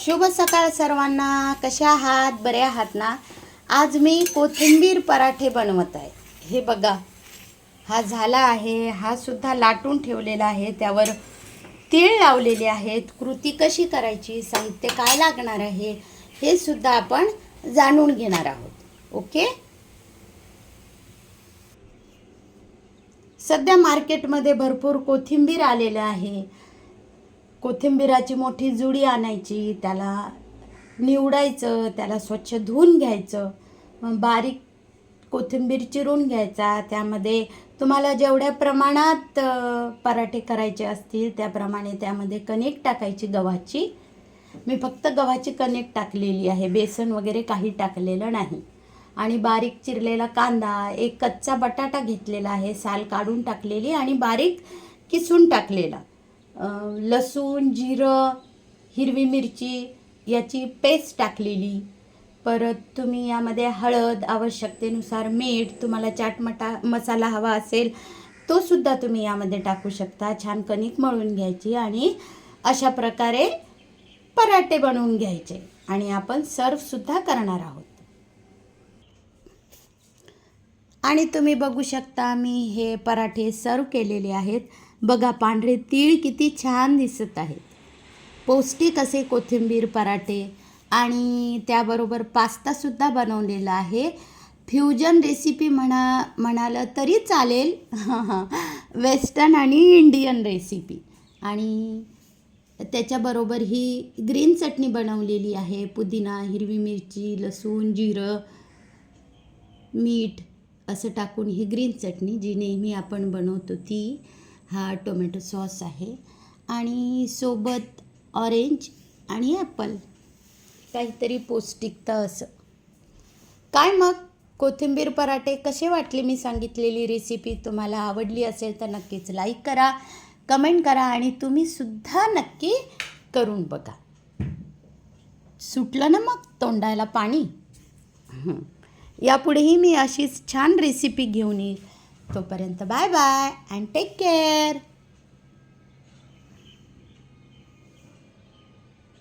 शुभ सकाळ सर्वांना. कशा आहात? बरे आहात ना? आज मी कोथिंबीर पराठे बनवत आहे. हे बघा, हा झाला आहे. हा सुद्धा लाटून ठेवलेला आहे. त्यावर तीळ लावलेले आहेत. कृती कशी करायची, साहित्य काय लागणार आहे, हे सुद्धा आपण जाणून घेणार आहोत. ओके. सध्या मार्केटमध्ये भरपूर कोथिंबीर आलेलं आहे. कोथिंबीराची मोठी जुडी आणायची, त्याला निवडायचं, त्याला स्वच्छ धुवून घ्यायचं, मग बारीक कोथिंबीर चिरून घ्यायचा. त्यामध्ये तुम्हाला जेवढ्या प्रमाणात पराठे करायचे असतील त्याप्रमाणे त्यामध्ये कणिक टाकायची गव्हाची. मी फक्त गव्हाची कणिक टाकलेली आहे, बेसन वगैरे काही टाकलेलं नाही. आणि बारीक चिरलेला कांदा, एक कच्चा बटाटा घेतलेला आहे, साल काढून टाकलेली आणि बारीक किसून टाकलेला, लसूण, जिरं, हिरवी मिरची याची पेस्ट टाकलेली. परत तुम्ही यामध्ये हळद, आवश्यकतेनुसार मीठ, तुम्हाला चाट मसाला हवा असेल तो सुद्धा तुम्ही यामध्ये टाकू शकता. छान कणिक मळून घ्यायची आणि अशा प्रकारे पराठे बनवून घ्यायचे आणि आपण सर्वसुद्धा करणार आहोत. आणि तुम्ही बघू शकता मी हे पराठे सर्व केलेले आहेत. बघा, पांढरे तीळ किती छान दिसत आहेत. पौष्टिक असे कोथिंबीर पराठे. आणि त्याबरोबर पास्तासुद्धा बनवलेला आहे. फ्युजन रेसिपी म्हणालं तरी चालेल. वेस्टर्न आणि इंडियन रेसिपी. आणि त्याच्याबरोबर ही ग्रीन चटणी बनवलेली आहे. पुदिना, हिरवी मिरची, लसूण, जिरं, मीठ असं टाकून ही ग्रीन चटणी जी नेहमी आपण बनवतो ती. हा टोमॅटो सॉस आहे आणि सोबत ऑरेंज आणि ॲपल, काहीतरी पौष्टिकता असं. काय मग, कोथिंबीर पराठे कसे वाटले? मी सांगितलेली रेसिपी तुम्हाला आवडली असेल तर नक्कीच लाईक करा, कमेंट करा आणि तुम्हीसुद्धा नक्की करून बघा. सुटलं ना मग तोंडाला पाणी? यापुढेही मी अशीच छान रेसिपी घेऊन येईल. तोपर्यंत bye bye and take care.